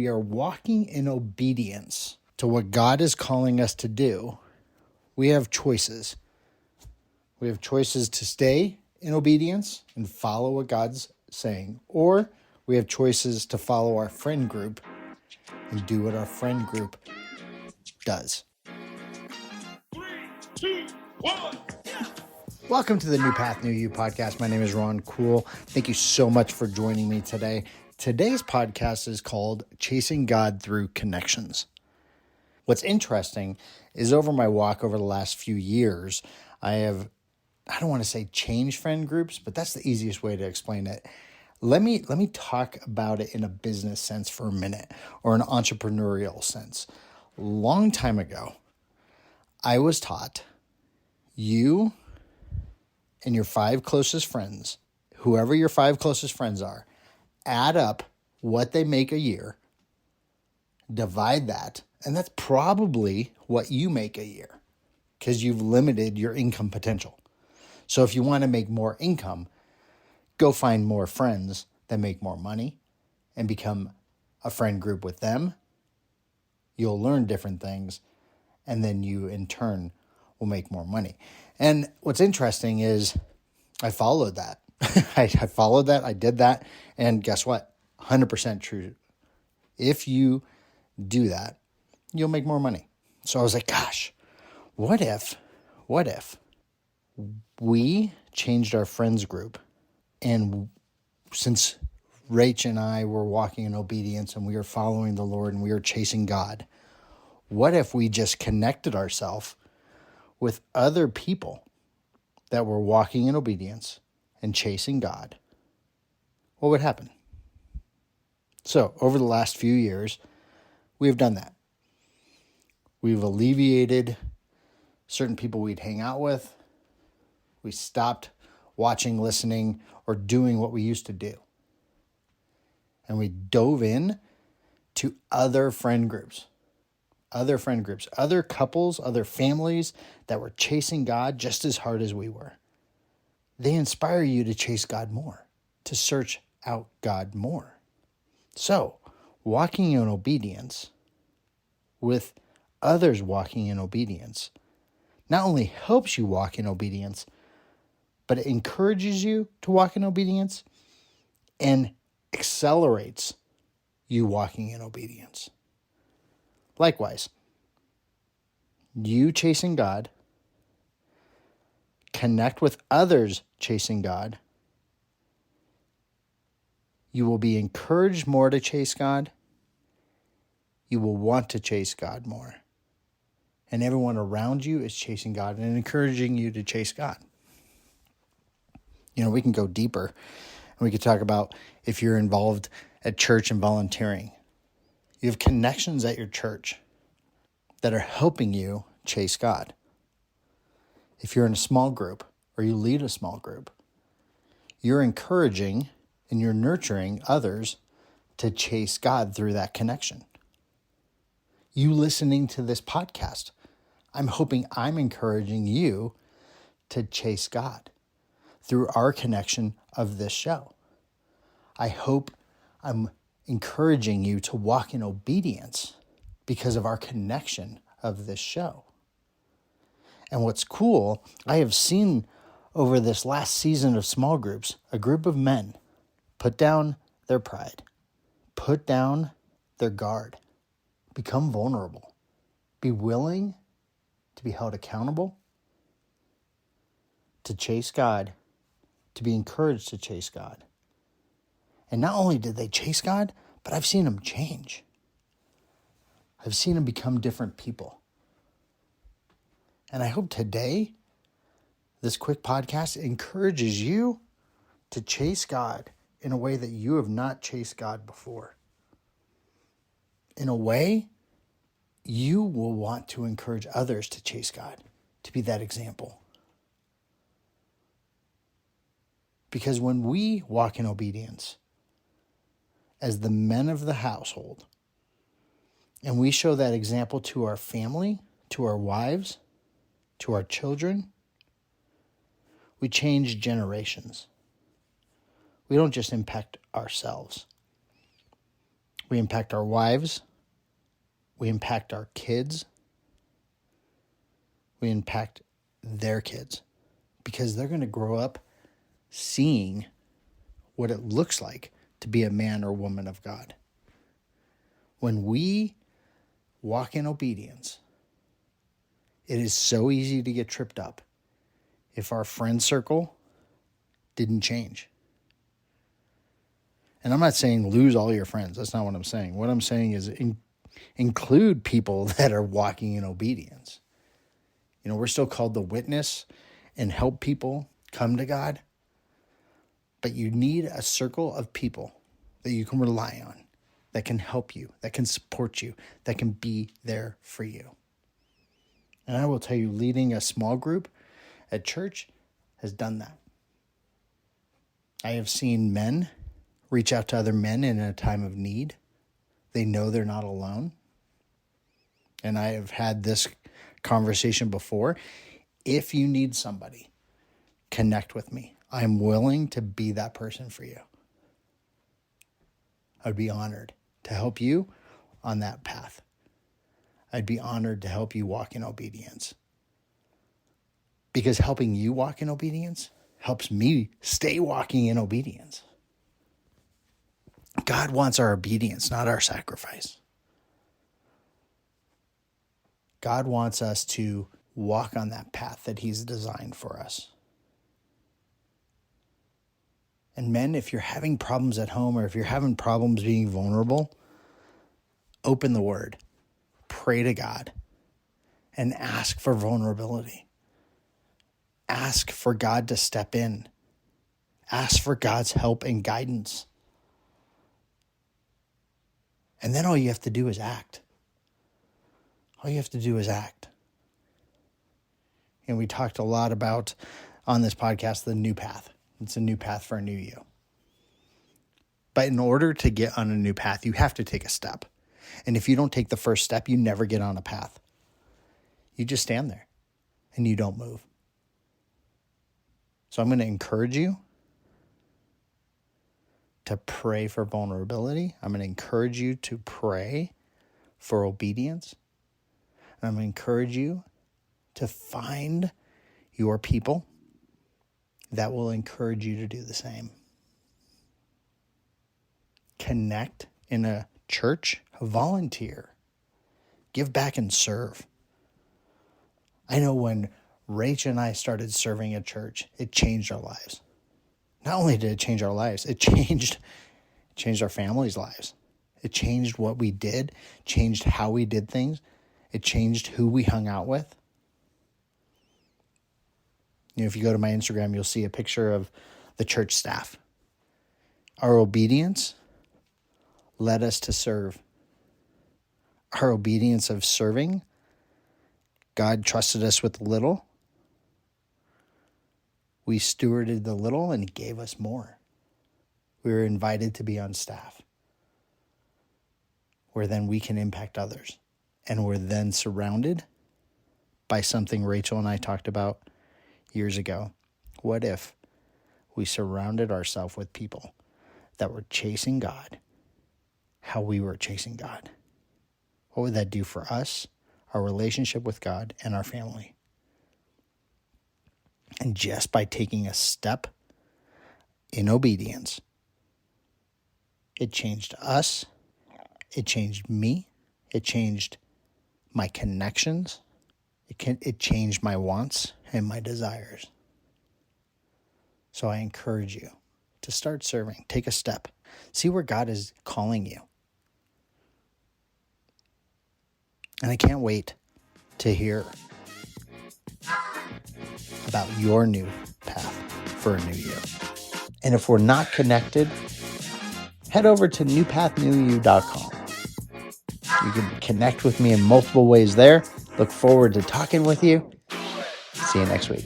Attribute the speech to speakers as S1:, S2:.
S1: we are walking in obedience to what God is calling us to do, we have choices. We have choices to stay in obedience and follow what God's saying, or we have choices to follow our friend group and do what our friend group does.
S2: 3, 2, 1.
S1: Welcome to the New Path, New You podcast. My name is Ron Cool. Thank you so much for joining me today. Today's podcast is called Chasing God Through Connections. What's interesting is over my walk over the last few years, I don't want to say change friend groups, but that's the easiest way to explain it. Let me talk about it in a business sense for a minute, or an entrepreneurial sense. Long time ago, I was taught you and your 5 closest friends, whoever your 5 closest friends are, add up what they make a year, divide that, and that's probably what you make a year because you've limited your income potential. So if you want to make more income, go find more friends that make more money and become a friend group with them. You'll learn different things, and then you in turn will make more money. And what's interesting is I followed that. I followed that. I did that. And guess what? 100% true. If you do that, you'll make more money. So I was like, gosh, what if we changed our friends group, and since Rach and I were walking in obedience and we were following the Lord and we were chasing God, what if we just connected ourselves with other people that were walking in obedience and chasing God? What would happen? So over the last few years, we've done that. We've alleviated certain people we'd hang out with. We stopped watching, listening, or doing what we used to do. And we dove in to other friend groups, other couples, other families that were chasing God just as hard as we were. They inspire you to chase God more, to search out God more. So, walking in obedience with others walking in obedience not only helps you walk in obedience, but it encourages you to walk in obedience and accelerates you walking in obedience. Likewise, you chasing God, connect with others chasing God, you will be encouraged more to chase God. You will want to chase God more. And everyone around you is chasing God and encouraging you to chase God. We can go deeper, and we could talk about if you're involved at church and volunteering. You have connections at your church that are helping you chase God. If you're in a small group or you lead a small group, you're encouraging and you're nurturing others to chase God through that connection. You listening to this podcast, I'm hoping I'm encouraging you to chase God through our connection of this show. I hope I'm encouraging you to walk in obedience because of our connection of this show. And what's cool, I have seen over this last season of small groups, a group of men put down their pride, put down their guard, become vulnerable, be willing to be held accountable, to chase God, to be encouraged to chase God. And not only did they chase God, but I've seen them change. I've seen them become different people. And I hope today, this quick podcast encourages you to chase God in a way that you have not chased God before. In a way, you will want to encourage others to chase God, to be that example. Because when we walk in obedience as the men of the household, and we show that example to our family, to our wives, to our children, we change generations. We don't just impact ourselves. We impact our wives. We impact our kids. We impact their kids because they're going to grow up seeing what it looks like to be a man or woman of God. When we walk in obedience, it is so easy to get tripped up if our friend circle didn't change. And I'm not saying lose all your friends. That's not what I'm saying. What I'm saying is include people that are walking in obedience. You know, we're still called to witness and help people come to God. But you need a circle of people that you can rely on, that can help you, that can support you, that can be there for you. And I will tell you, leading a small group at church has done that. I have seen men reach out to other men in a time of need. They know they're not alone. And I have had this conversation before. If you need somebody, connect with me. I'm willing to be that person for you. I'd be honored to help you on that path. I'd be honored to help you walk in obedience. Because helping you walk in obedience helps me stay walking in obedience. God wants our obedience, not our sacrifice. God wants us to walk on that path that He's designed for us. And men, if you're having problems at home or if you're having problems being vulnerable, open the Word, pray to God, and ask for vulnerability. Ask for God to step in. Ask for God's help and guidance. And then all you have to do is act. All you have to do is act. And we talked a lot about, on this podcast, the new path. It's a new path for a new you. But in order to get on a new path, you have to take a step. And if you don't take the first step, you never get on a path. You just stand there and you don't move. So I'm going to encourage you to pray for vulnerability. I'm going to encourage you to pray for obedience. And I'm going to encourage you to find your people that will encourage you to do the same. Connect in a church, volunteer, give back and serve. I know when Rach and I started serving at church, it changed our lives. Not only did it change our lives, it changed our families' lives. It changed what we did, changed how we did things. It changed who we hung out with. You know, if you go to my Instagram, you'll see a picture of the church staff. Our obedience led us to serve. Our obedience of serving, God trusted us with little. We stewarded the little and He gave us more. We were invited to be on staff, where then we can impact others. And we're then surrounded by something Rachel and I talked about years ago. What if we surrounded ourselves with people that were chasing God, how we were chasing God? What would that do for us, our relationship with God, and our family? And just by taking a step in obedience, it changed us, it changed me, it changed my connections, it changed my wants and my desires. So I encourage you to start serving. Take a step. See where God is calling you. And I can't wait to hear about your new path for a new year. And if we're not connected, head over to newpathnewyou.com. You can connect with me in multiple ways there. Look forward to talking with you. See you next week.